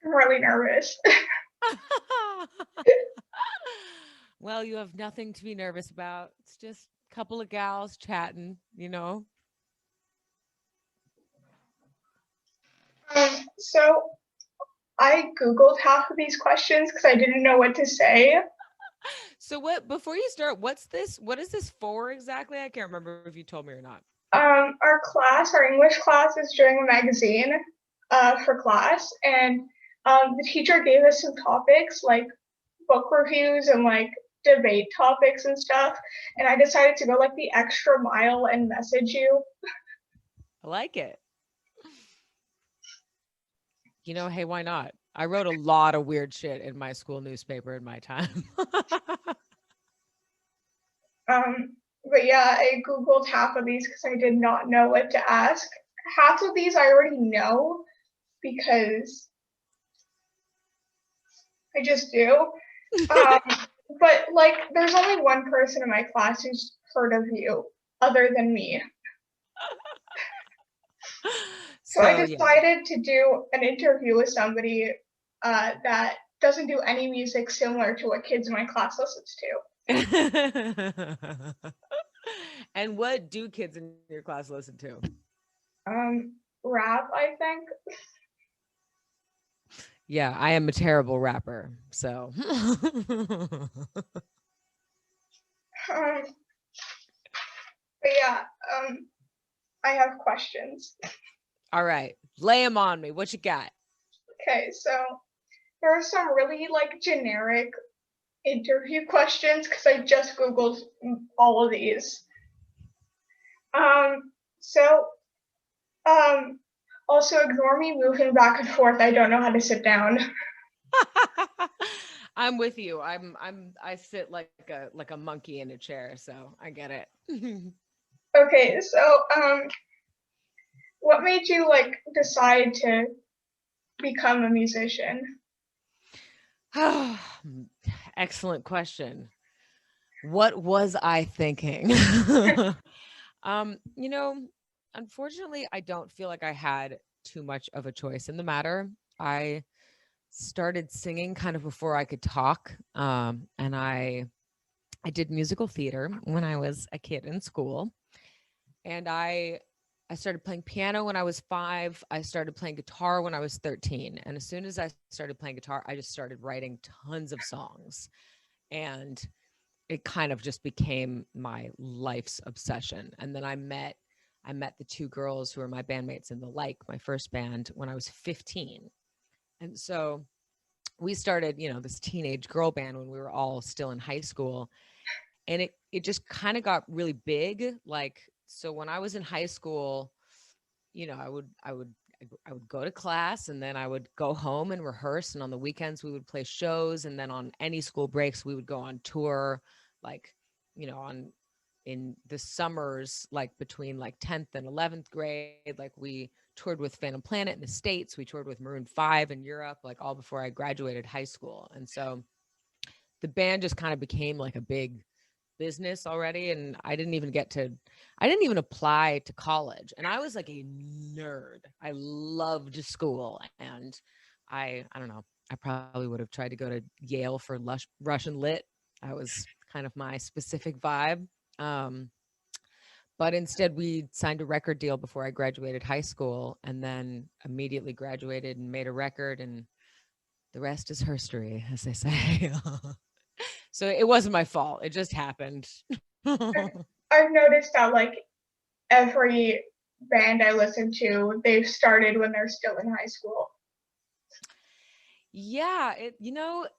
I'm really nervous. Well, you have nothing to be nervous about. It's just a couple of gals chatting, you know. So I Googled half of these questions because I didn't know what to say. So what before you start, what's this? What is this for exactly? I can't remember if you told me or not. Our English class is doing a magazine for class, and the teacher gave us some topics like book reviews and like debate topics and stuff. And I decided to go like the extra mile and message you. I like it. Hey, why not? I wrote a lot of weird shit in my school newspaper in my time. But yeah, I Googled half of these because I did not know what to ask. Half of these I already know because I just do. Um, but like, there's only one person in my class who's heard of you other than me. So I So yeah. decided to do an interview with somebody that doesn't do any music similar to what kids in my class listens And what do kids in your class listen to? to. Rap, I think. Yeah, I am a terrible rapper. So Um, but yeah, um, I have questions. all right, lay them on me. What you got? Okay, so there are some really like generic interview questions because I just Googled all of these. Um, so um, also ignore me moving back and forth. I don't know how to sit down. I'm with you. I sit like a monkey in a chair, so I get it. Okay, so what made you like decide to become a musician? Excellent question. What was I thinking? You know, unfortunately, I don't feel like I had too much of a choice in the matter. I started singing kind of before I could talk, and I did musical theater when I was a kid in school, and I started playing piano when I was 5. I started playing guitar when I was 13, and as soon as I started playing guitar, I just started writing tons of songs, and it kind of just became my life's obsession. And then I met the 2 girls who were my bandmates in the Like, my first band, when I was 15. And so we started, this teenage girl band when we were all still in high school. And it just kind of got really big. Like, so when I was in high school, I would go to class, and then I would go home and rehearse, and on the weekends we would play shows, and then on any school breaks we would go on tour, like, on in the summers, like between like 10th and 11th grade, like we toured with Phantom Planet in the States, we toured with Maroon 5 in Europe, like all before I graduated high school. And so the band just kind of became like a big business already, and I didn't even apply to college, and I was like a nerd. I loved school, and I don't know, I probably would have tried to go to Yale for Russian lit. That was kind of my specific vibe. um but instead we signed a record deal before I graduated high school, and then immediately graduated and made a record, and the rest is history, as they say. So it wasn't my fault. It just happened. I've noticed that like every band I listen to, they've started when they're still in high school. Yeah,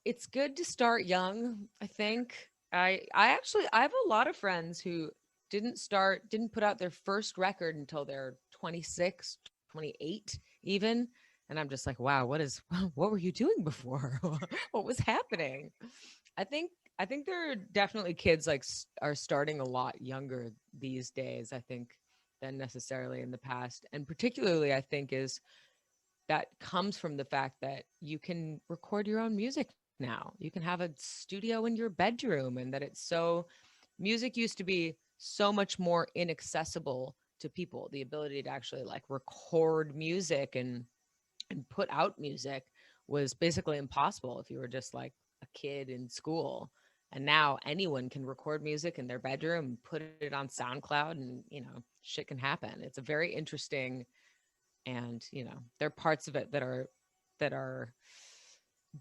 it's good to start young, I think. I have a lot of friends who didn't put out their first record until they're 26, 28 even. And I'm just like, wow, what were you doing before? What was happening? I think I think there are definitely kids like are starting a lot younger these days, I think, than necessarily in the past. And particularly I think is that comes from the fact that you can record your own music now. You can have a studio in your bedroom, and that it's so music used to be so much more inaccessible to people. The ability to actually like record music and put out music was basically impossible if you were just like a kid in school. And now anyone can record music in their bedroom, put it on SoundCloud, and shit can happen. It's a very interesting, and there are parts of it that are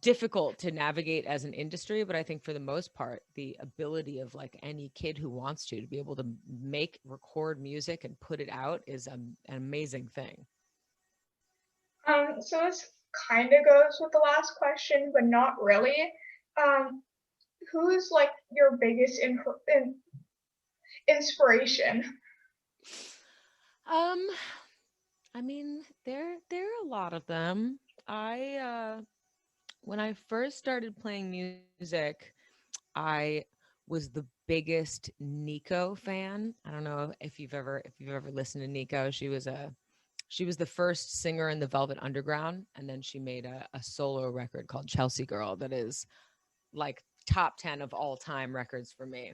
difficult to navigate as an industry, but I think for the most part, the ability of like any kid who wants to be able to record music and put it out is an amazing thing. So this kind of goes with the last question, but not really. Um, who's like your biggest inspiration? Um, I mean, there are a lot of them. I When I first started playing music, I was the biggest Nico fan. I don't know if you've ever listened to Nico. She was the first singer in the Velvet Underground, and then she made a solo record called Chelsea Girl that is like top 10 of all time records for me.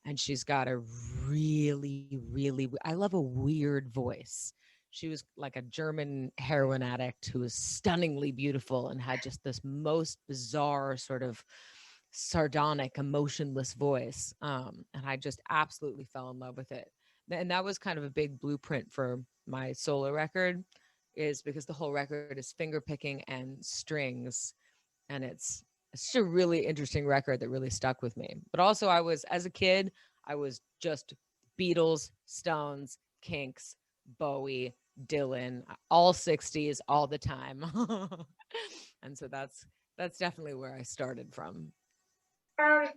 And she's got a really, really, I love a weird voice. She was like a German heroin addict who was stunningly beautiful and had just this most bizarre sort of sardonic, emotionless voice. And I just absolutely fell in love with it. And that was kind of a big blueprint for my solo record, is because the whole record is finger picking and strings, and it's just a really interesting record that really stuck with me. But also, as a kid, I was just Beatles, Stones, Kinks, Bowie, Dylan, all 60s all the time. And so that's definitely where I started from.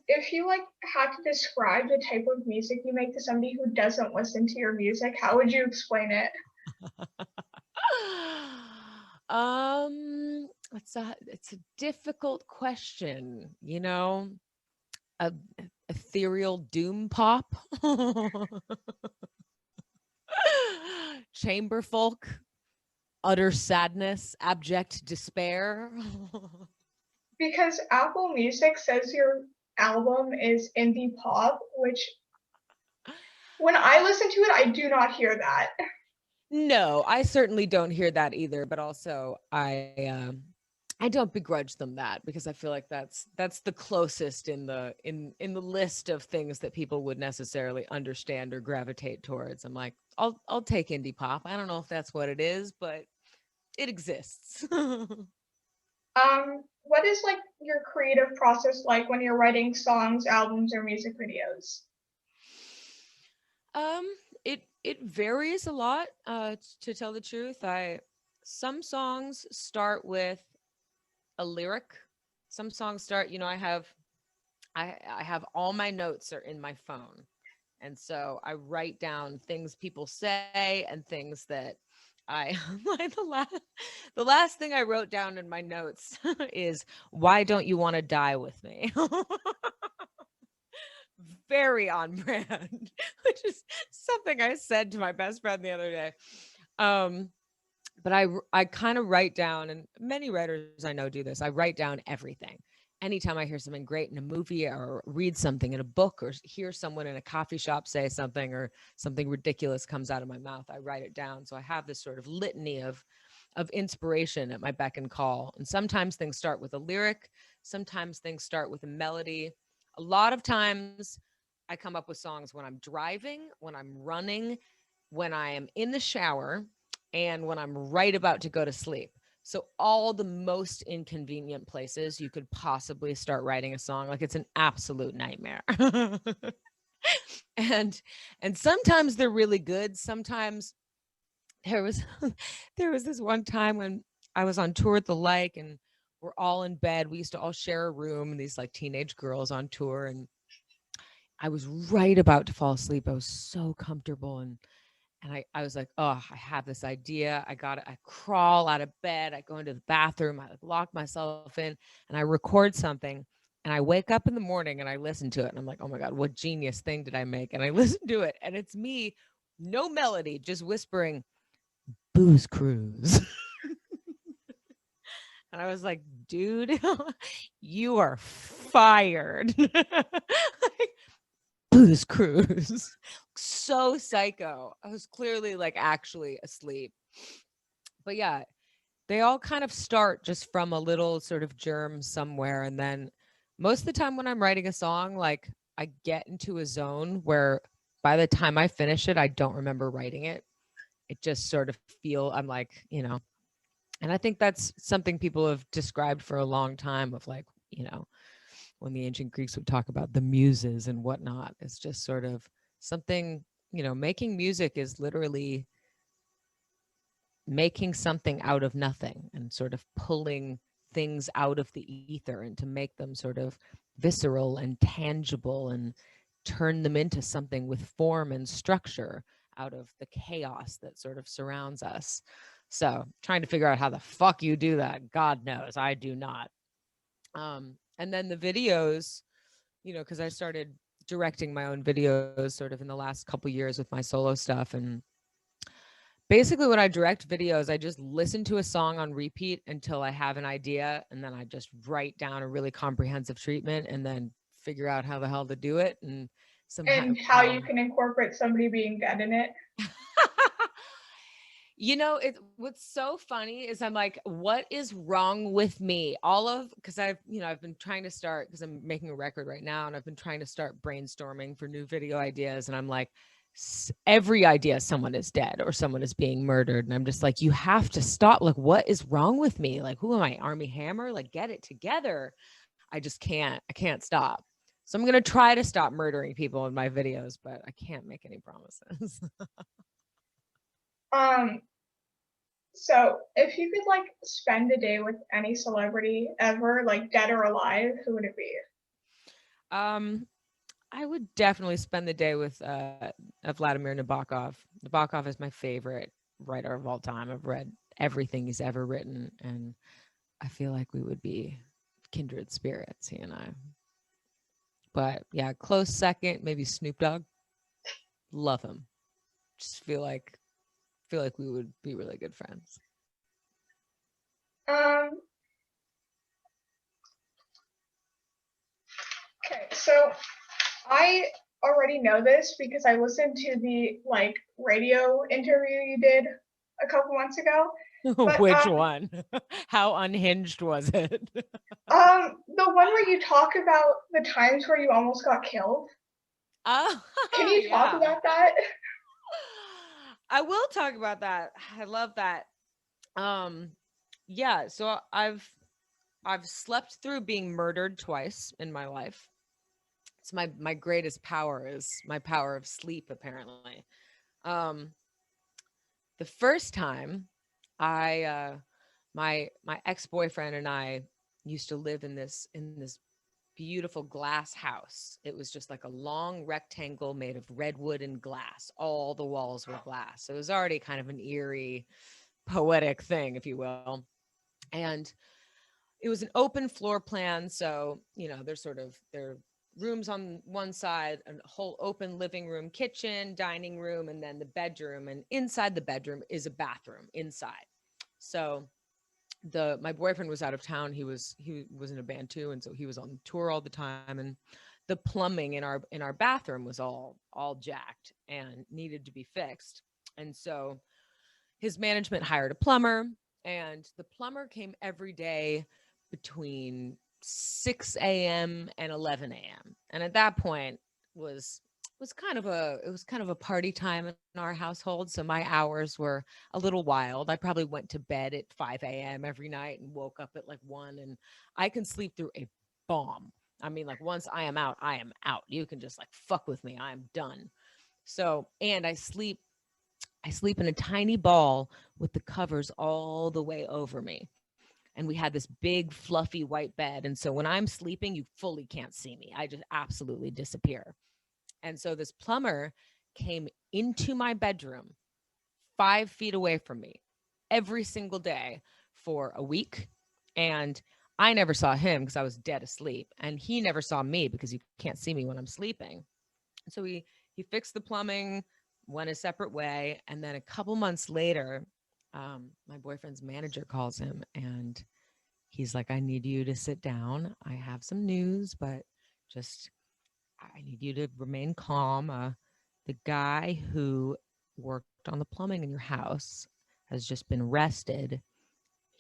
If you like had to describe the type of music you make to somebody who doesn't listen to your music, how would you explain it? It's a difficult question, a ethereal doom pop, chamber folk, utter sadness, abject despair. Because Apple Music says your album is indie pop, which when I listen to it, I do not hear that. No, I certainly don't hear that either, but also I don't begrudge them that, because I feel like that's the closest in the list of things that people would necessarily understand or gravitate towards. I'm like, I'll take indie pop. I don't know if that's what it is, but it exists. What is like your creative process like when you're writing songs, albums, or music videos? Um, it varies a lot, to tell the truth. I Some songs start with a lyric. Some songs start, I have all my notes are in my phone. And so I write down things people say and things that I like. The last thing I wrote down in my notes is, why don't you want to die with me? Very on brand, which is something I said to my best friend the other day. Um, but I kind of write down, and many writers I know do this. I write down everything. Anytime I hear something great in a movie, or read something in a book, or hear someone in a coffee shop say something, or something ridiculous comes out of my mouth, I write it down. So I have this sort of litany of inspiration at my beck and call. And sometimes things start with a lyric, sometimes things start with a melody. A lot of times I come up with songs when I'm driving, when I'm running, when I am in the shower, and when I'm right about to go to sleep. So all the most inconvenient places you could possibly start writing a song, like it's an absolute nightmare. and and sometimes they're really good. Sometimes there was there was this one time when I was on tour at the Lake, and we're all in bed. We used to all share a room, and these like teenage girls on tour, and I was right about to fall asleep. I was so comfortable, and I was like, oh, I have this idea. I crawl out of bed. I go into the bathroom. I like lock myself in, and I record something. And I wake up in the morning and I listen to it. And I'm like, oh my God, what genius thing did I make? And I listen to it. And it's me, no melody, just whispering, Booze Cruise. And I was like, dude, you are fired. Booze Cruise. So psycho. I was clearly like actually asleep. But yeah, they all kind of start just from a little sort of germ somewhere. And then most of the time when I'm writing a song, like I get into a zone where by the time I finish it, I don't remember writing it. It just sort of I'm like, and I think that's something people have described for a long time of like, when the ancient Greeks would talk about the muses and whatnot. It's just sort of something, making music is literally making something out of nothing and sort of pulling things out of the ether and to make them sort of visceral and tangible and turn them into something with form and structure out of the chaos that sort of surrounds us. So trying to figure out how the fuck you do that, God knows, I do not. And then the videos, because I started directing my own videos sort of in the last couple years with my solo stuff. And basically when I direct videos, I just listen to a song on repeat until I have an idea. And then I just write down a really comprehensive treatment and then figure out how the hell to do it. And somehow, And how you can incorporate somebody being dead in it. What's so funny is I'm like, what is wrong with me? Because I've been trying to start, because I'm making a record right now, and I've been trying to start brainstorming for new video ideas. And I'm like, every idea, someone is dead or someone is being murdered. And I'm just like, you have to stop. Like, what is wrong with me? Like, who am I, Army Hammer? Like, get it together. I can't stop. So I'm going to try to stop murdering people in my videos, but I can't make any promises. So if you could like spend a day with any celebrity ever, like dead or alive, who would it be? I would definitely spend the day with Vladimir Nabokov. Nabokov is my favorite writer of all time. I've read everything he's ever written, and I feel like we would be kindred spirits, he and I. But yeah, close second, maybe Snoop Dogg. Love him. Just feel like we would be really good friends. Okay, so I already know this because I listened to the like radio interview you did a couple months ago. But Which one? How unhinged was it? the one where you talk about the times where you almost got killed. Oh, Can you talk yeah. about that? I will talk about that. I love that. Yeah, so I've slept through being murdered twice in my life. It's my greatest power is my power of sleep, apparently. Um, the first time I my ex-boyfriend and I used to live in this beautiful glass house. It was just like a long rectangle made of redwood and glass. All the walls were glass. So it was already kind of an eerie, poetic thing, if you will. And it was an open floor plan. So, there are rooms on one side, a whole open living room, kitchen, dining room, and then the bedroom. And inside the bedroom is a bathroom inside. So my boyfriend was out of town. He was in a band too, and so he was on tour all the time. And the plumbing in our bathroom was all jacked and needed to be fixed. And so his management hired a plumber, and the plumber came every day between 6 a.m. and 11 a.m. And at that point was kind of a party time in our household. So my hours were a little wild. I probably went to bed at 5 a.m. every night and woke up at like 1, and I can sleep through a bomb. I mean, like once I am out, I am out. You can just like fuck with me. I'm done. So, and I sleep in a tiny ball with the covers all the way over me. And we had this big fluffy white bed. And so when I'm sleeping, you fully can't see me. I just absolutely disappear. And so this plumber came into my bedroom 5 feet away from me every single day for a week. And I never saw him because I was dead asleep. And he never saw me because you can't see me when I'm sleeping. So he fixed the plumbing, went a separate way. And then a couple months later, my boyfriend's manager calls him and he's like, I need you to sit down. I have some news, but just I need you to remain calm. The guy who worked on the plumbing in your house has just been arrested.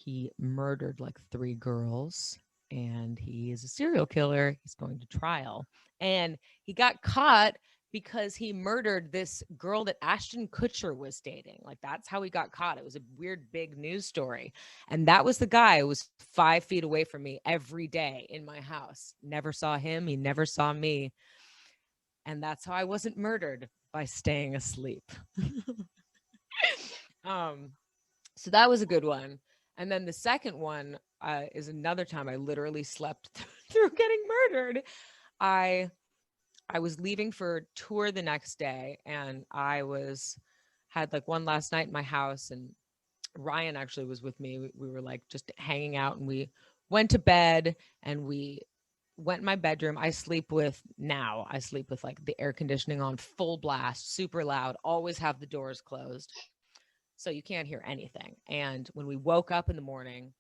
he murdered like 3 girls, and he is a serial killer. He's going to trial. And he got caught because he murdered this girl that Ashton Kutcher was dating. Like, that's how he got caught. It was a weird big news story. And that was the guy who was 5 feet away from me every day in my house. Never saw him. He never saw me. And that's how I wasn't murdered, by staying asleep. So that was a good one. And then the second one is another time I literally slept through getting murdered. I was leaving for tour the next day, and had like one last night in my house, and Ryan actually was with me. We were like just hanging out, and we went to bed, and we went in my bedroom. I sleep with like the air conditioning on full blast, super loud, always have the doors closed, so you can't hear anything. And when we woke up in the morning,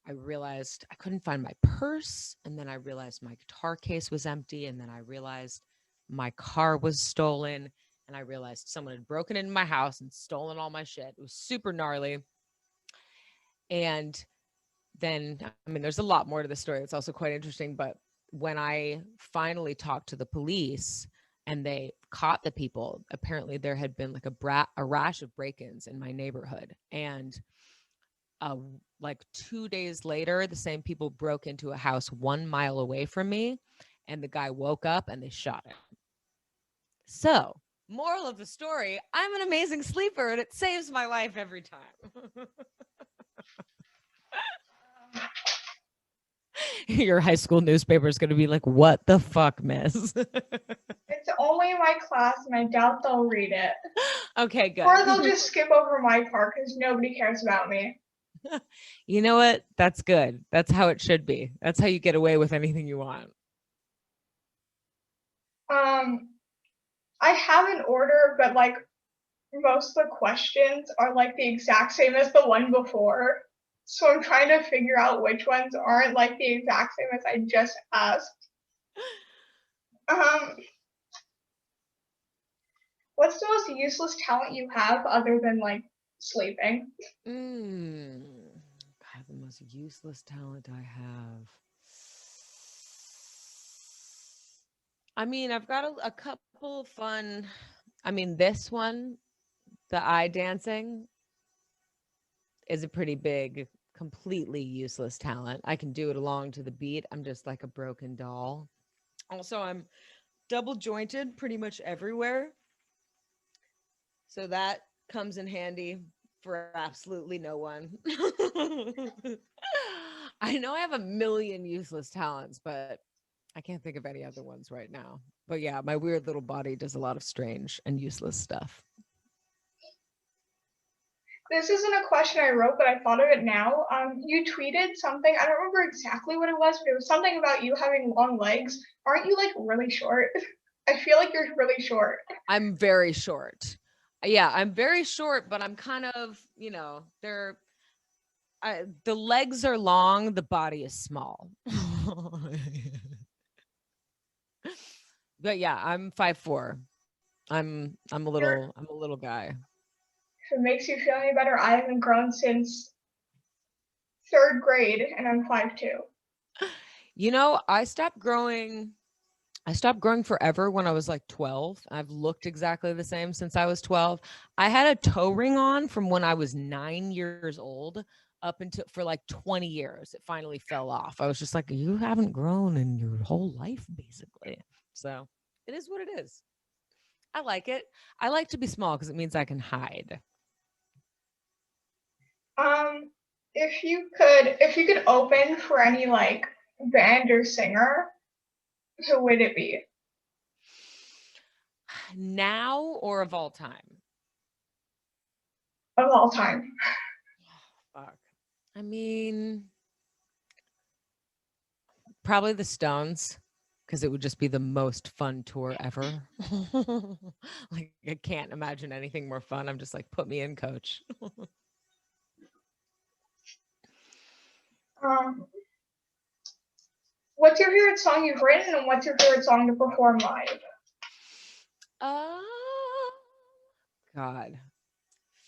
I realized I couldn't find my purse. And then I realized my guitar case was empty. And then I realized my car was stolen. And I realized someone had broken into my house and stolen all my shit. It was super gnarly. And then, I mean, there's a lot more to the story. It's also quite interesting. But when I finally talked to the police and they caught the people, apparently there had been like a rash of break-ins in my neighborhood. And like 2 days later, the same people broke into a house 1 mile away from me, and the guy woke up and they shot him. So, moral of the story, I'm an amazing sleeper, and it saves my life every time. Your high school newspaper is going to be like, what the fuck, miss? It's only my class, and I doubt they'll read it. Okay, good. Or they'll just skip over my part because nobody cares about me. You know what? That's good. That's how it should be. That's how you get away with anything you want. I have an order, but like most of the questions are like the exact same as the one before. So I'm trying to figure out which ones aren't like the exact same as I just asked. What's the most useless talent you have other than like sleeping? God, the most useless talent I have. I mean, I've got a couple fun. I mean, this one, the eye dancing, is a pretty big, completely useless talent. I can do it along to the beat. I'm just like a broken doll. Also, I'm double jointed pretty much everywhere. So that comes in handy for absolutely no one. I know I have a million useless talents, but I can't think of any other ones right now. But yeah, my weird little body does a lot of strange and useless stuff. This isn't a question I wrote, but I thought of it now. You tweeted something. I don't remember exactly what it was, but it was something about you having long legs. Aren't you like really short? I feel like you're really short. I'm very short. Yeah, I'm very short, but I'm kind of, the legs are long, the body is small. But yeah, I'm 5'4". I'm a little guy. If it makes you feel any better, I haven't grown since 3rd grade, and I'm 5'2". I stopped growing forever when I was like 12. I've looked exactly the same since I was 12. I had a toe ring on from when I was 9 years old up until for like 20 years. It finally fell off. I was just like, you haven't grown in your whole life, basically. So it is what it is. I like it. I like to be small because it means I can hide. If you could open for any like band or singer, who would it be? Now or of all time? Of all time. Fuck. I mean, probably the Stones, because it would just be the most fun tour ever. Like, I can't imagine anything more fun. I'm just like, put me in, coach. What's your favorite song you've written, and what's your favorite song to perform live? Oh, God.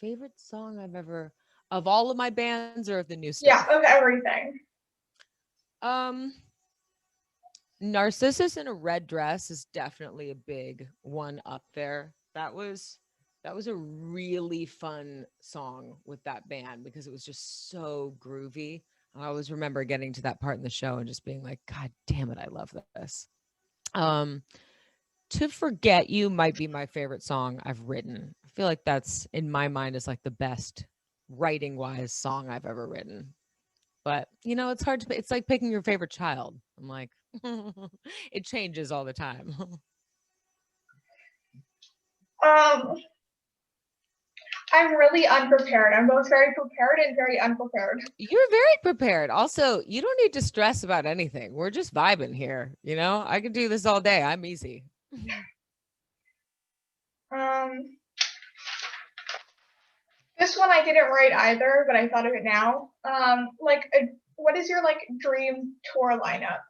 Favorite song I've ever... Of all of my bands or of the new Yeah, stuff? of everything. Um, Narcissus in a Red Dress is definitely a big one up there. That was a really fun song with that band because it was just so groovy. I always remember getting to that part in the show and just being like, God damn it, I love this. Um, To Forget You might be my favorite song I've written. I feel like that's in my mind is like the best writing wise song I've ever written. But it's hard to it's like picking your favorite child. I'm like it changes all the time. Um, I'm really unprepared. I'm both very prepared and very unprepared. You're very prepared. Also, you don't need to stress about anything. We're just vibing here, I could do this all day. I'm easy. Um, this one I didn't write either, but I thought of it now. What is your dream tour lineup?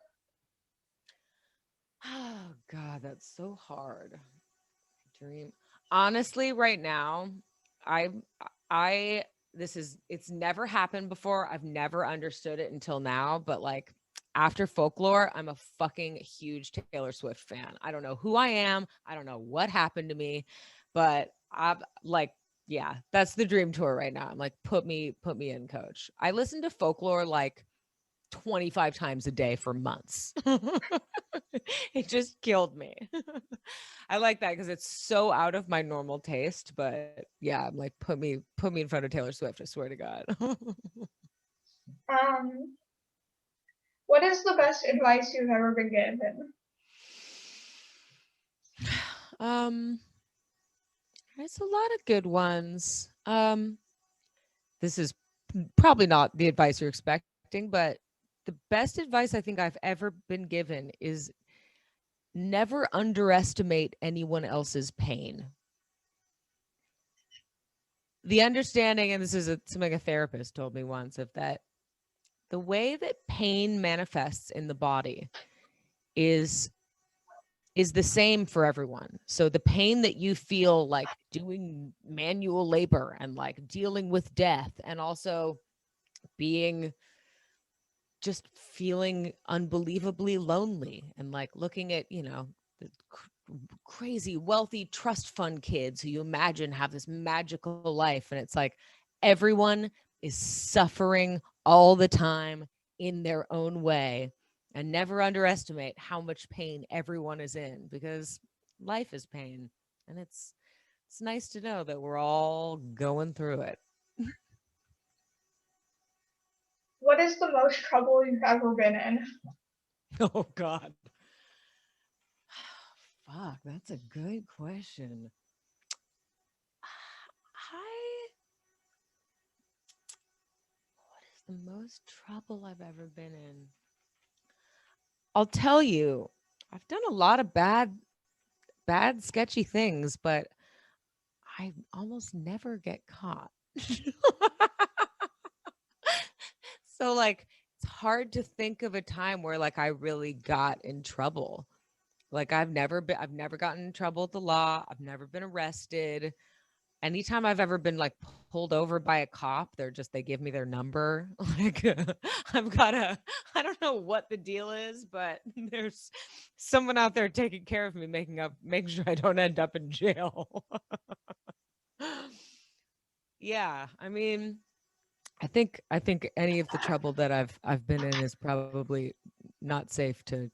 Oh God, that's so hard. Dream. Honestly, right now, I I it's never happened before. I've never understood it until now, but like after Folklore, I'm a fucking huge Taylor Swift fan. I don't know who I am. I don't know what happened to me, but I'm like yeah, that's the dream tour right now. I'm like put me in, coach. I listen to Folklore like 25 times a day for months. It just killed me. I like that because it's so out of my normal taste, but yeah, I'm like put me in front of Taylor Swift, I swear to God. Um, what is the best advice you've ever been given? um there's a lot of good ones. This is probably not the advice you're expecting, but the best advice I think I've ever been given is never underestimate anyone else's pain. The understanding, and this is something a therapist told me once, of that the way that pain manifests in the body is the same for everyone. So the pain that you feel like doing manual labor and like dealing with death and also being just feeling unbelievably lonely and like looking at, the crazy wealthy trust fund kids who you imagine have this magical life. And it's like everyone is suffering all the time in their own way. And never underestimate how much pain everyone is in because life is pain. And it's nice to know that we're all going through it. What is the most trouble you've ever been in? Oh God. Fuck, that's a good question. I What is the most trouble I've ever been in? I'll tell you, I've done a lot of bad, sketchy things, but I almost never get caught. So like it's hard to think of a time where like I really got in trouble. Like I've never gotten in trouble with the law. I've never been arrested. Anytime I've ever been like pulled over by a cop, they give me their number. Like I've got I don't know what the deal is, but there's someone out there taking care of me, making sure I don't end up in jail. Yeah, I mean, I think any of the trouble that I've been in is probably not safe to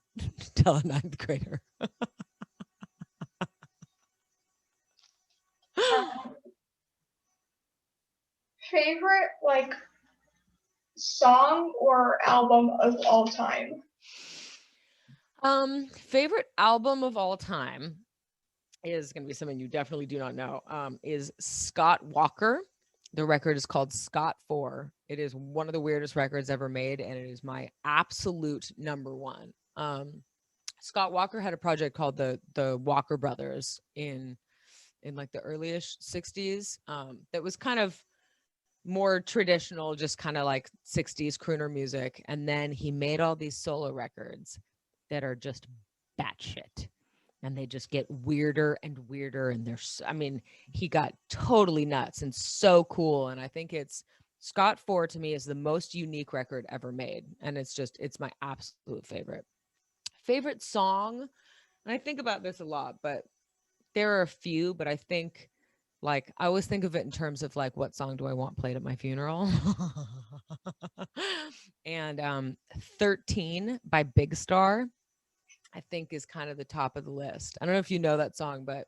tell a ninth grader. Um, favorite song or album of all time? Favorite album of all time is going to be something you definitely do not know. Is Scott Walker. The record is called Scott 4. It is one of the weirdest records ever made, and it is my absolute number one. Scott Walker had a project called the Walker Brothers in like the earlyish 60s. That was kind of more traditional, just kind of like 60s crooner music. And then he made all these solo records that are just batshit. And they just get weirder and weirder. And I mean, he got totally nuts and so cool. And I think it's Scott 4 to me is the most unique record ever made. And it's my absolute favorite. Favorite song, and I think about this a lot, but there are a few, but I think like I always think of it in terms of like what song do I want played at my funeral? And 13 by Big Star, I think is kind of the top of the list. I don't know if you know that song, but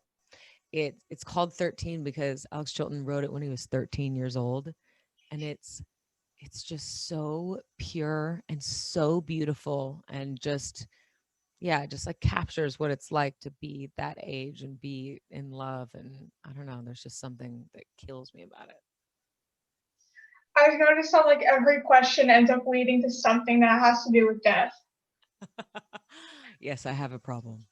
it's called 13 because Alex Chilton wrote it when he was 13 years old. And it's just so pure and so beautiful and just yeah, just like captures what it's like to be that age and be in love. And I don't know, there's just something that kills me about I've noticed that like every question ends up leading to something that has to do with death. it. Yes, I have a problem.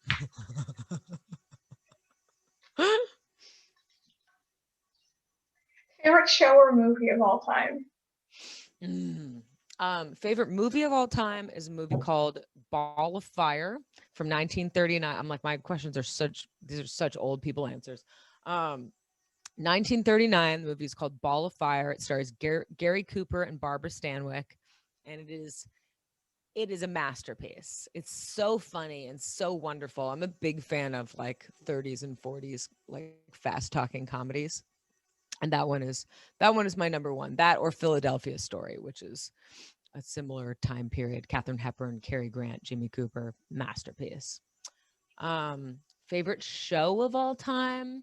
Favorite show or movie of all time? Mm. Favorite movie of all time is a movie called Ball of Fire from 1939. I'm like, my questions are these are such old people answers. 1939, the movie is called Ball of Fire. It stars Gary Cooper and Barbara Stanwyck, and it is a masterpiece. It's so funny and so wonderful. I'm a big fan of like 30s and 40s like fast talking comedies. And that one is my number one. That or Philadelphia Story, which is a similar time period. Katharine Hepburn, Cary Grant, Jimmy Cooper, masterpiece. Favorite show of all time?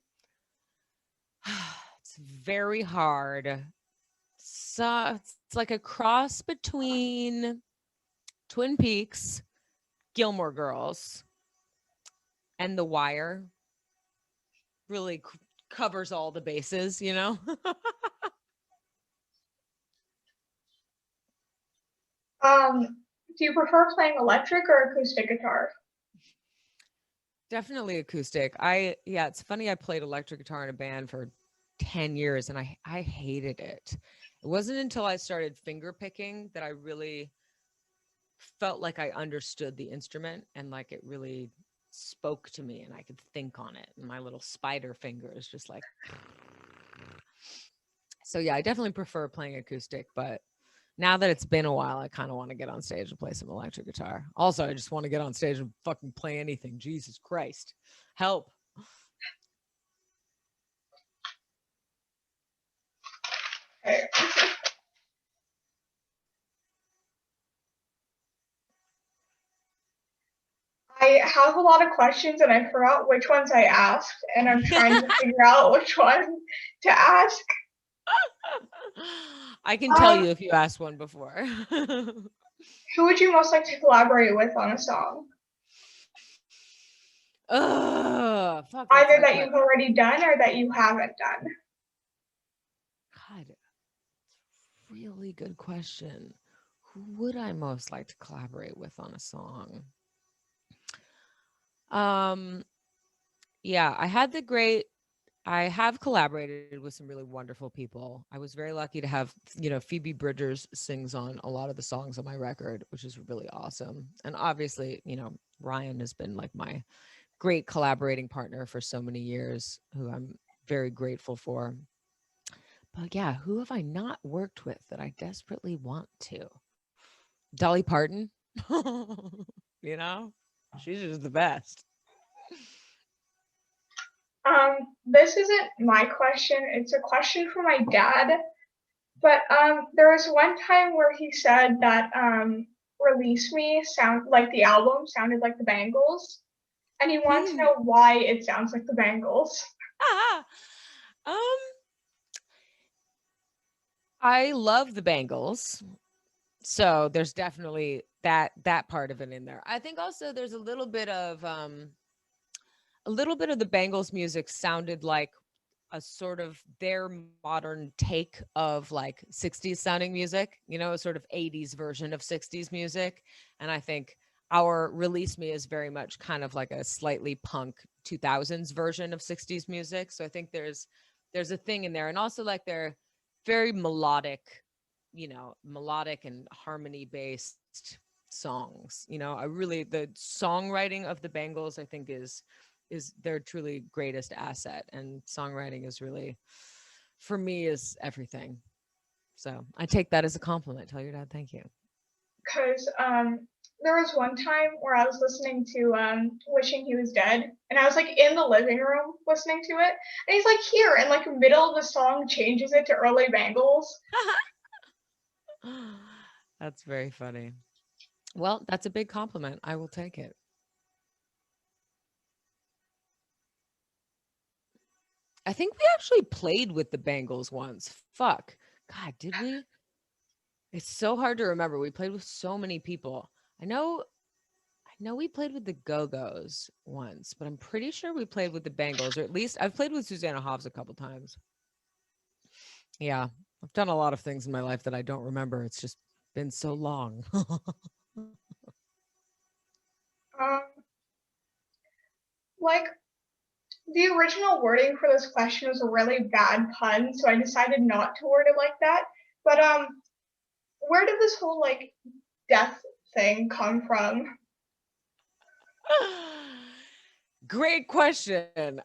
It's very hard. So it's like a cross between Twin Peaks, Gilmore Girls, and The Wire. Really covers all the bases, you know? Do you prefer playing electric or acoustic guitar? Definitely acoustic. Yeah, it's funny. I played electric guitar in a band for 10 years and I hated it. It wasn't until I started finger picking that I really felt like I understood the instrument and like it really spoke to me and I could think on it. And my little spider finger is just like so yeah, I definitely prefer playing acoustic, but now that it's been a while, I kind of want to get on stage and play some electric guitar. Also, I just want to get on stage and fucking play anything. Jesus Christ. Help. Okay. I have a lot of questions and I forgot which ones I asked, and I'm trying to figure out which one to ask. I can tell Um, you if you asked one before. who would you most like to collaborate with on a song? Ugh, fuck, that's a Either good that question. you've already done or that you haven't done. God, really good question. Who would I most like to collaborate with on a song? Um, yeah, I have collaborated with some really wonderful people. I was very lucky to have, Phoebe Bridgers sings on a lot of the songs on my record, which is really awesome. And obviously, Ryan has been like my great collaborating partner for so many years, who I'm very grateful for. But yeah, who have I not worked with that I desperately want to? Dolly Parton. you know, she's just the best. This isn't my question. It's a question for my dad. But there was one time where he said that "Release Me" sound like the album sounded like the Bangles, and he wants to know why it sounds like the Bangles. um, I love the Bangles. So there's definitely that part of it in there. I think also there's a little bit of the Bangles music sounded like a sort of their modern take of like 60s sounding music, a sort of 80s version of 60s music. And I think our Release Me is very much kind of like a slightly punk 2000s version of 60s music. So I think there's a thing in there. And also like they're very melodic and harmony based songs. The songwriting of the Bangles I think is their truly greatest asset, and songwriting is really, for me, is everything. So I take that as a compliment. Tell your dad thank you. Because there was one time where I was listening to Wishing He Was Dead, and I was like in the living room listening to it, and he's like here, and like middle of the song changes it to Early Bangles. That's very funny. Well, that's a big compliment. I will take it. I think we actually played with the Bengals once. Fuck. God, did we? It's so hard to remember. We played with so many people. I know we played with the Go-Go's once, but I'm pretty sure we played with the Bengals, or at least I've played with Susanna Hobbs a couple times. Yeah, I've done a lot of things in my life that I don't remember. It's just been so long. Um, like the original wording for this question was a really bad pun, so I decided not to word it like that. But where did this whole like death thing come from? Great question.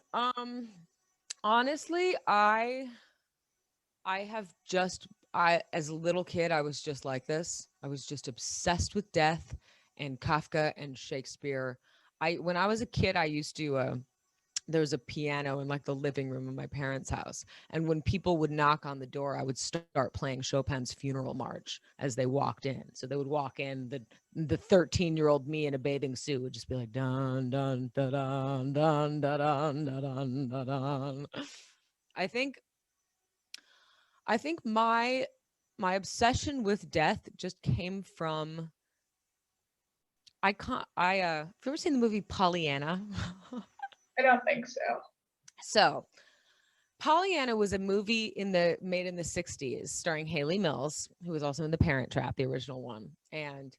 Honestly, I have just I as a little kid I was just like this. I was just obsessed with death and Kafka and Shakespeare. I when I was a kid I used to there was a piano in like the living room of my parents' house. And when people would knock on the door, I would start playing Chopin's Funeral March as they walked in. So they would walk in, the 13-year-old me in a bathing suit would just be like dun dun dun dun dun dun dun dun dun dun. I think I think my obsession with death just came from I can't have you ever seen the movie Pollyanna? I don't think so. So Pollyanna was a movie made in the 60s starring Haley Mills, who was also in The Parent Trap, the original one. And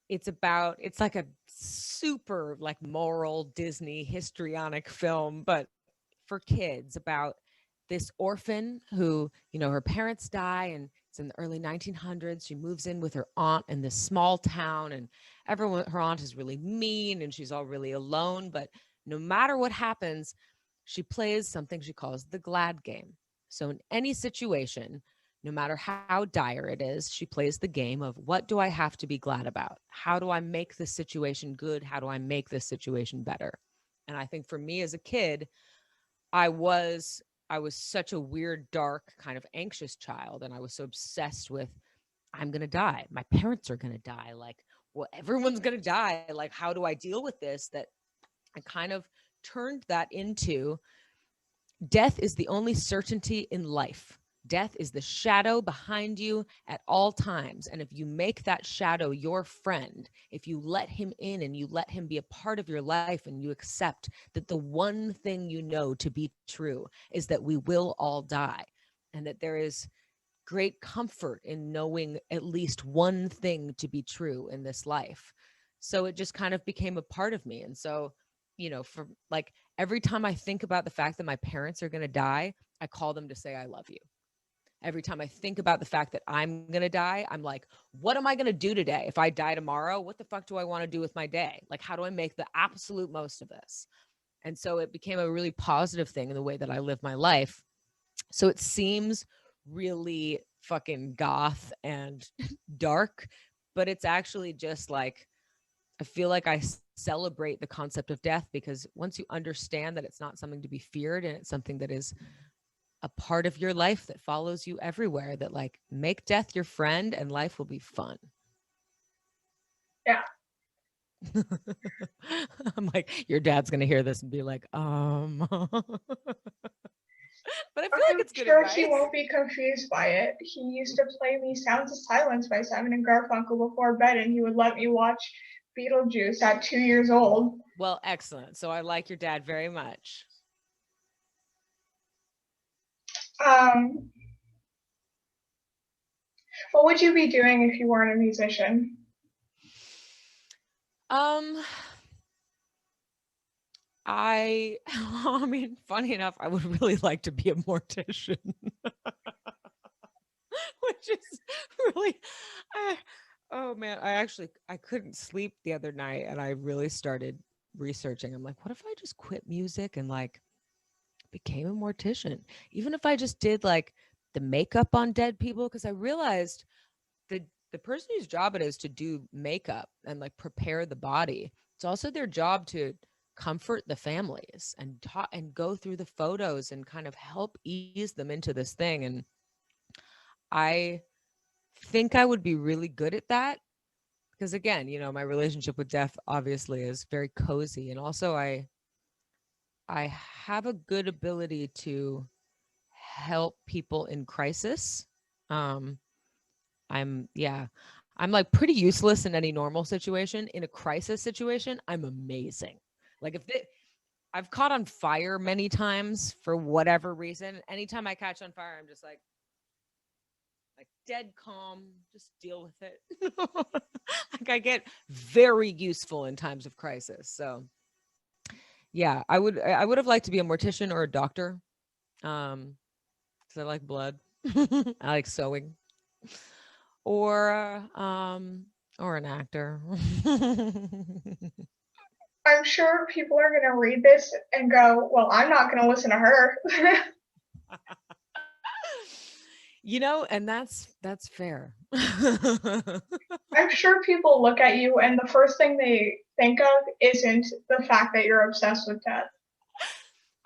it's like a super like moral Disney histrionic film, but for kids about this orphan who, her parents die and it's in the early 1900s. She moves in with her aunt in this small town and her aunt is really mean and she's all really alone. But no matter what happens, she plays something she calls the glad game. So in any situation, no matter how dire it is, she plays the game of what do I have to be glad about? How do I make this situation good? How do I make this situation better? And I think for me as a kid, I was I was such a weird, dark, kind of anxious child, and I was so obsessed with I'm gonna die. My parents are gonna die. Like, well, everyone's gonna die. Like, how do I deal with this? That I kind of turned that into death is the only certainty in life. Death is the shadow behind you at all times. And if you make that shadow your friend, if you let him in and you let him be a part of your life and you accept that the one thing you know to be true is that we will all die and that there is great comfort in knowing at least one thing to be true in this life. So it just kind of became a part of me. And so, for like every time I think about the fact that my parents are going to die, I call them to say, I love you. Every time I think about the fact that I'm going to die, I'm like, what am I going to do today? If I die tomorrow, what the fuck do I want to do with my day? Like, how do I make the absolute most of this? And so it became a really positive thing in the way that I live my life. So it seems really fucking goth and dark, but it's actually just like, I feel like I celebrate the concept of death because once you understand that it's not something to be feared and it's something that is a part of your life that follows you everywhere, that like make death your friend and life will be fun. Yeah. I'm like, your dad's going to hear this and be like, but I feel like I'm it's good sure he advice. won't be confused by it. He used to play me Sounds of Silence by Simon and Garfunkel before bed, and he would let me watch Beetlejuice at 2 years old. Well, excellent. So I like your dad very much. Um, what would you be doing if you weren't a musician? Um, I mean, funny enough, I would really like to be a mortician, which is really, I, oh man, I couldn't sleep the other night and I really started researching. I'm like, what if I just quit music and like became a mortician? Even if I just did like the makeup on dead people, because I realized the person whose job it is to do makeup and like prepare the body, it's also their job to comfort the families and talk and go through the photos and kind of help ease them into this thing. And I think I would be really good at that because, again, you know, my relationship with death obviously is very cozy, and also I have a good ability to help people in crisis. Um, yeah, I'm like pretty useless in any normal situation. In a crisis situation, I'm amazing. Like I've caught on fire many times for whatever reason. Anytime I catch on fire, I'm just like dead calm, just deal with it. Like I get very useful in times of crisis. So yeah, I would have liked to be a mortician or a doctor. Because I like blood. I like sewing. Or or an actor. I'm sure people are going to read this and go, well, I'm not going to listen to her. You know, and that's fair. I'm sure people look at you and the first thing they think of isn't the fact that you're obsessed with death.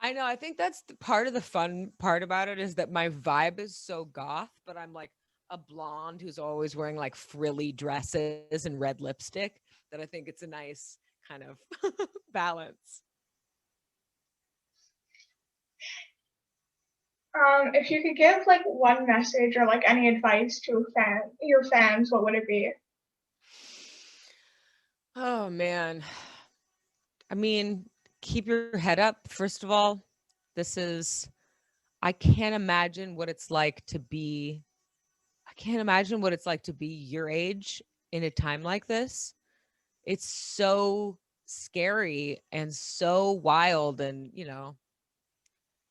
I know. I think that's part of the fun part about it is that my vibe is so goth, but I'm like a blonde who's always wearing like frilly dresses and red lipstick, that I think it's a nice kind of balance. If you could give like one message or like any advice to your fans, what would it be? Oh man. I mean, keep your head up, first of all. This is I can't imagine what it's like to be I can't imagine what it's like to be your age in a time like this. It's so scary and so wild, and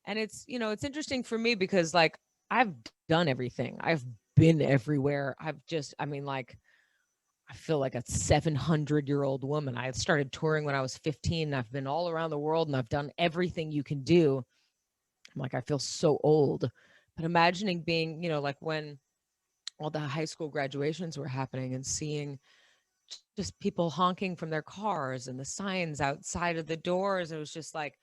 and it's interesting for me because like I've done everything. I've been everywhere. I mean, like I feel like a 700-year-old woman. I started touring when I was 15 and I've been all around the world and I've done everything you can do. I'm like, I feel so old. But imagining being, like when all the high school graduations were happening and seeing just people honking from their cars and the signs outside of the doors, it was just like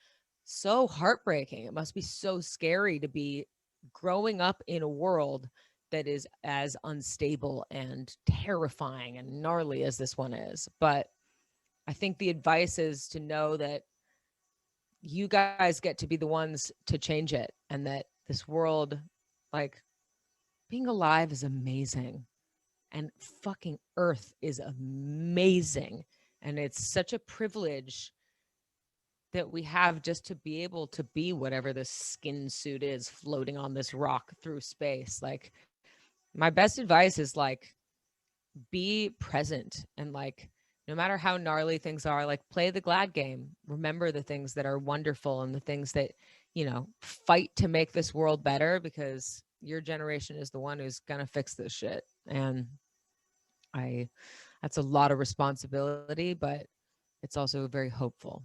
so heartbreaking. It must be so scary to be growing up in a world that is as unstable and terrifying and gnarly as this one is. But I think the advice is to know that you guys get to be the ones to change it, and that this world, like, being alive is amazing, and fucking Earth is amazing. And it's such a privilege that we have just to be able to be whatever this skin suit is floating on this rock through space. Like, my best advice is like, be present, and like, no matter how gnarly things are, like, play the glad game. Remember the things that are wonderful and the things that, fight to make this world better, because your generation is the one who's gonna fix this shit. And I that's a lot of responsibility, but it's also very hopeful.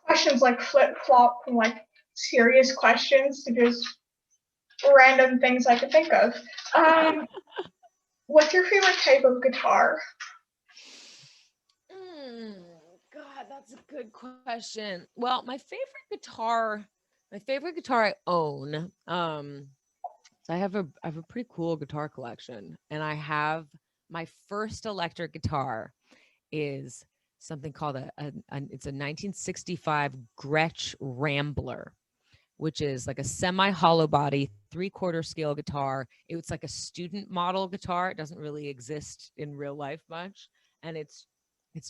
Questions like flip flop from like serious questions to just random things I could think of. Um, what's your favorite type of guitar? Mm, God, that's a good question. Well, my favorite guitar I own. So I have a pretty cool guitar collection, and I have my first electric guitar is something called it's a 1965 Gretsch Rambler, which is like a semi hollow body 3/4 scale guitar. It's like a student model guitar. It doesn't really exist in real life much, and it's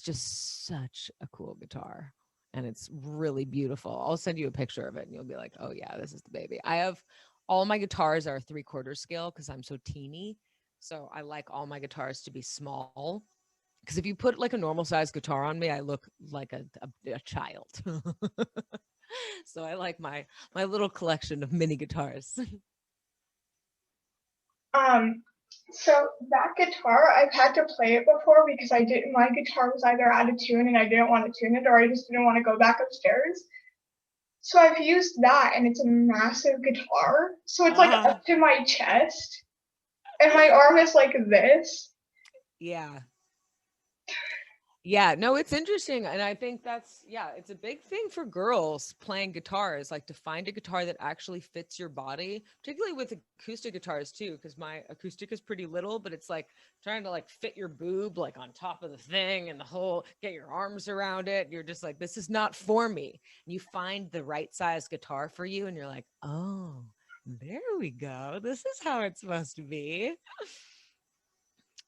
just such a cool guitar, and it's really beautiful. I'll send you a picture of it and you'll be like, oh yeah, this is the baby. I have all my guitars are 3/4 scale because I'm so teeny. So I like all my guitars to be small, because if you put like a normal size guitar on me, I look like a child. So I like my little collection of mini guitars. Um, so that guitar, I've had to play it before because my guitar was either out of tune and I didn't want to tune it, or I just didn't want to go back upstairs. So I've used that, and it's a massive guitar. So it's like Uh-huh. up to my chest, and my arm is like this. Yeah. Yeah, no, it's interesting. And I think that's, yeah, it's a big thing for girls playing guitars, like to find a guitar that actually fits your body, particularly with acoustic guitars too, because my acoustic is pretty little, but it's like trying to like fit your boob like on top of the thing and the whole, get your arms around it. You're just like, this is not for me. And you find the right size guitar for you, and you're like, oh, there we go. This is how it's supposed to be.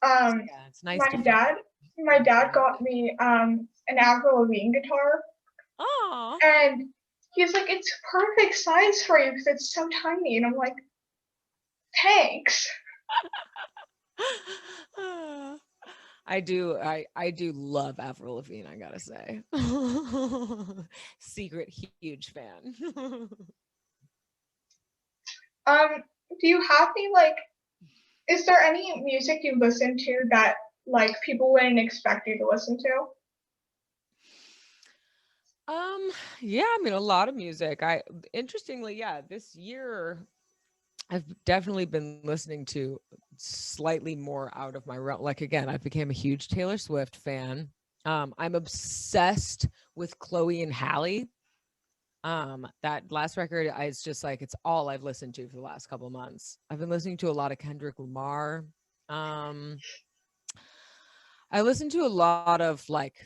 So Um, yeah, it's nice my to find dad, my your dad sound. got me an Avril Lavigne guitar, Oh. and he's like, "It's perfect size for you because it's so tiny." And I'm like, "Thanks." I do love Avril Lavigne, I gotta say. Secret huge fan. Um, do you have any like? Is there any music you listen to that like people wouldn't expect you to listen to? um, yeah, I mean a lot of music. I interestingly, yeah, this year I've definitely been listening to slightly more out of my realm. Like again, I became a huge Taylor Swift fan. I'm obsessed with Chloe and Halle. That last record, it's just like it's all I've listened to for the last couple of months. I've been listening to a lot of Kendrick Lamar. Um, I listen to a lot of like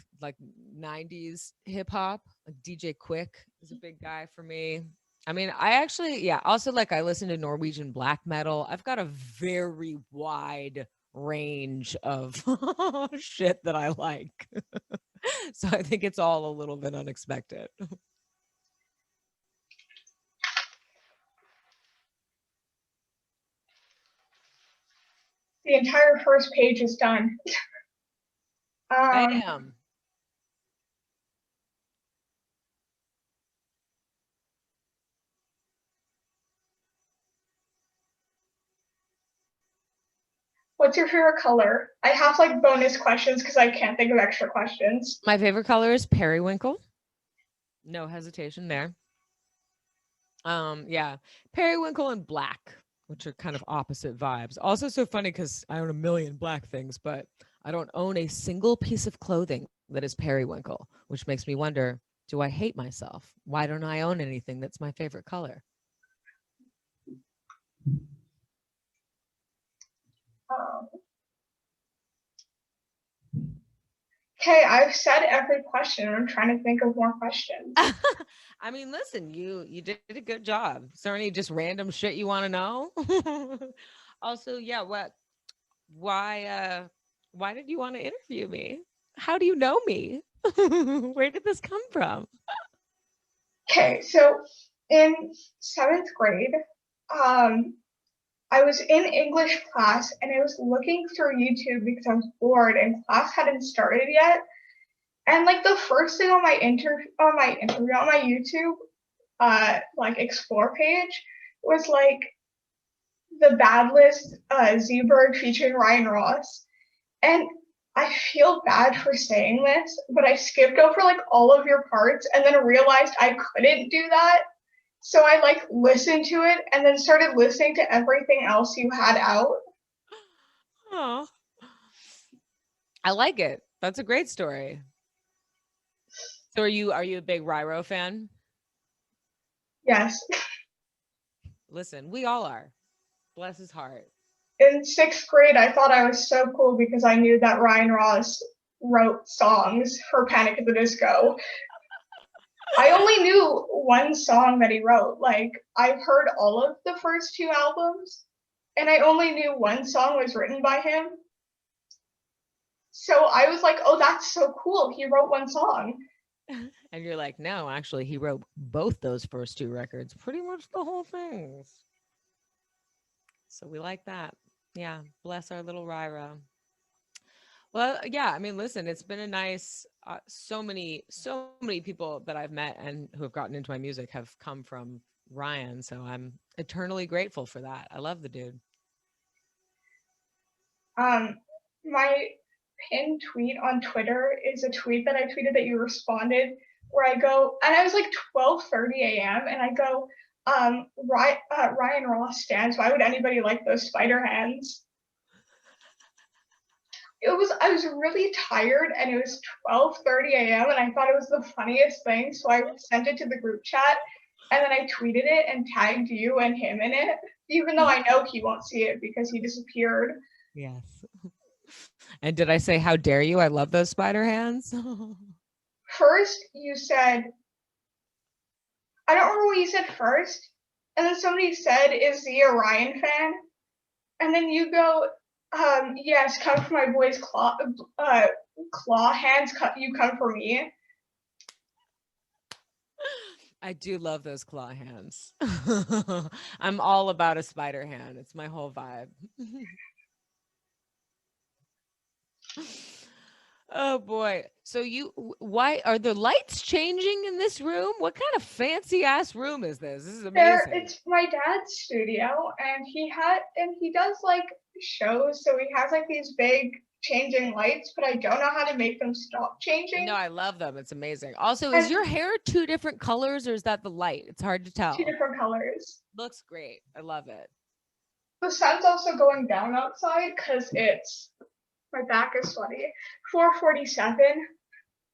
90s hip hop. Like DJ Quick is a big guy for me. I mean, I actually, yeah, also like I listen to Norwegian black metal. I've got a very wide range of shit that I like. So I think it's all a little bit unexpected. The entire first page is done. Um, Bam. what's your favorite color? I have like bonus questions because I can't think of extra questions. My favorite color is periwinkle. No hesitation there. Yeah, periwinkle and black, which are kind of opposite vibes. Also, so funny because I own a million black things, but I don't own a single piece of clothing that is periwinkle, which makes me wonder, do I hate myself? Why don't I own anything that's my favorite color? Um, okay, I've said every question. I'm trying to think of more questions. I mean, listen, you did a good job. Is there any just random shit you want to know? Also, yeah, why did you want to interview me? How do you know me? Where did this come from? Okay, so in seventh grade, um, I was in English class and I was looking through YouTube because I was bored and class hadn't started yet. And like the first thing on my interview on my YouTube like explore page was like the bad list Z Berg featuring Ryan Ross. And I feel bad for saying this, but I skipped over like all of your parts and then realized I couldn't do that. So I like listened to it and then started listening to everything else you had out. Oh, I like it. That's a great story. So are you a big Ryro fan? Yes. Listen, we all are. Bless his heart. In sixth grade, I thought I was so cool because I knew that Ryan Ross wrote songs for Panic at the Disco. I only knew one song that he wrote. Like, I've heard all of the first two albums, and I only knew one song was written by him. So I was like, oh, that's so cool. He wrote one song. And you're like, no, actually, he wrote both those first two records, pretty much the whole things. So we like that. Yeah, bless our little Ryra. Well, yeah, I mean, listen, it's been a nice so many people that I've met and who have gotten into my music have come from Ryan, so I'm eternally grateful for that. I love the dude. Um, my pinned tweet on Twitter is a tweet that I tweeted that you responded where I go, and I was like 12:30 a.m. and I go, Ryan Ross stands. Why would anybody like those spider hands? I was really tired and it was 12:30 a.m. and I thought it was the funniest thing. So I sent it to the group chat and then I tweeted it and tagged you and him in it, even though I know he won't see it because he disappeared. Yes. And did I say, how dare you? I love those spider hands. First, you said, I don't remember what you said first. And then somebody said, is Z a Ryan fan? And then you go, yes, come for my boy's claw hands, you come for me. I do love those claw hands. I'm all about a spider hand. It's my whole vibe. Oh boy. So why are the lights changing in this room? What kind of fancy ass room is this? This is amazing. It's my dad's studio and he does like shows, so he has like these big changing lights, but I don't know how to make them stop changing. No, I love them. It's amazing. Also, is your hair two different colors or is that the light? It's hard to tell. Two different colors. Looks great. I love it. The sun's also going down outside because my back is sweaty. 4:47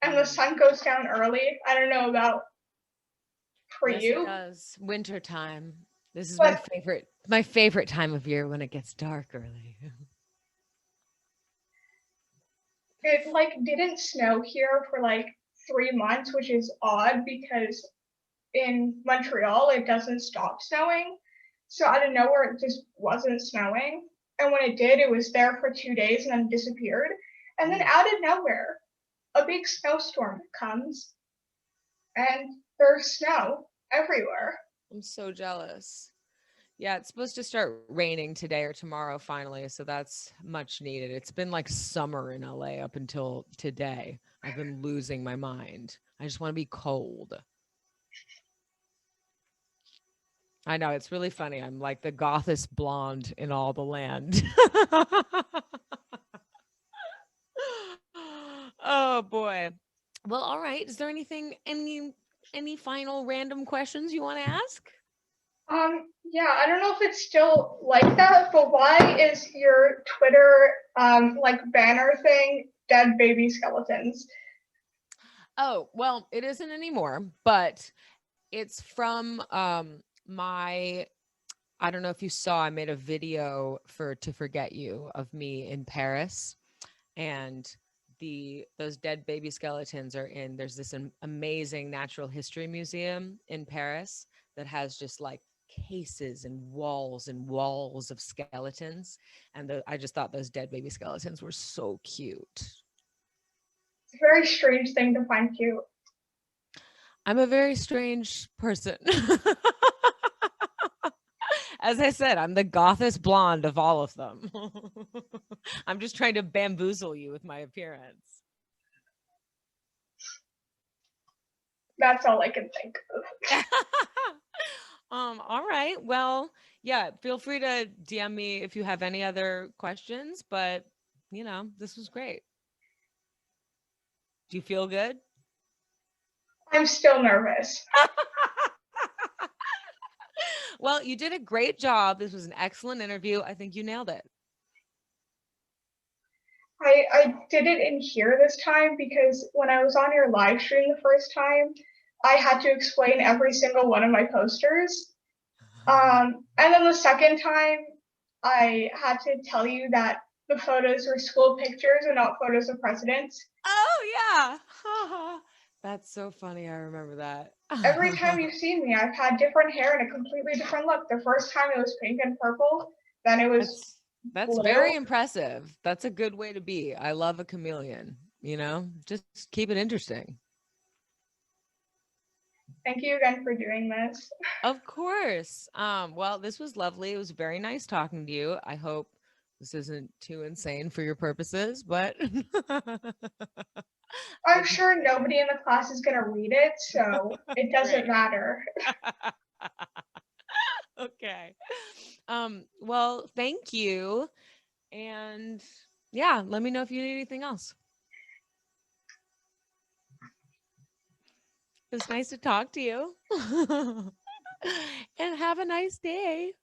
and the sun goes down early. I don't know about for yes, you. It does. Winter time. This is my favorite time of year when it gets dark early. It like didn't snow here for like 3 months, which is odd because in Montreal it doesn't stop snowing. So out of nowhere it just wasn't snowing. And when it did, it was there for 2 days and then disappeared. And then out of nowhere, a big snowstorm comes and there's snow everywhere. I'm so jealous. Yeah, it's supposed to start raining today or tomorrow finally, so that's much needed. It's been like summer in LA up until today. I've been losing my mind. I just want to be cold. I know, it's really funny. I'm like the gothest blonde in all the land. Oh boy. Well, all right. Is there any final random questions you want to ask? Yeah, I don't know if it's still like that, but why is your Twitter like banner thing dead baby skeletons? Oh, well, it isn't anymore, but it's from my I don't know if you saw, I made a video for To Forget You of me in Paris, and those dead baby skeletons are there's this amazing natural history museum in Paris that has just like cases and walls of skeletons, and I just thought those dead baby skeletons were so cute. It's a very strange thing to find cute. I'm a very strange person. As I said, I'm the gothest blonde of all of them. I'm just trying to bamboozle you with my appearance. That's all I can think of. All right. Well, yeah, feel free to DM me if you have any other questions, but this was great. Do you feel good? I'm still nervous. Well, you did a great job. This was an excellent interview. I think you nailed it. I did it in here this time because when I was on your live stream the first time, I had to explain every single one of my posters. And then the second time, I had to tell you that the photos were school pictures and not photos of presidents. Oh, yeah. That's so funny. I remember that. Every time you've seen me, I've had different hair and a completely different look. The first time it was pink and purple, then it was That's blue. very impressive. That's a good way to be. I love a chameleon, just keep it interesting. Thank you again for doing this. Of course. Well, this was lovely. It was very nice talking to you. I hope this isn't too insane for your purposes, but I'm sure nobody in the class is going to read it, so it doesn't matter. Okay. Well, thank you. And yeah, let me know if you need anything else. It was nice to talk to you. And have a nice day.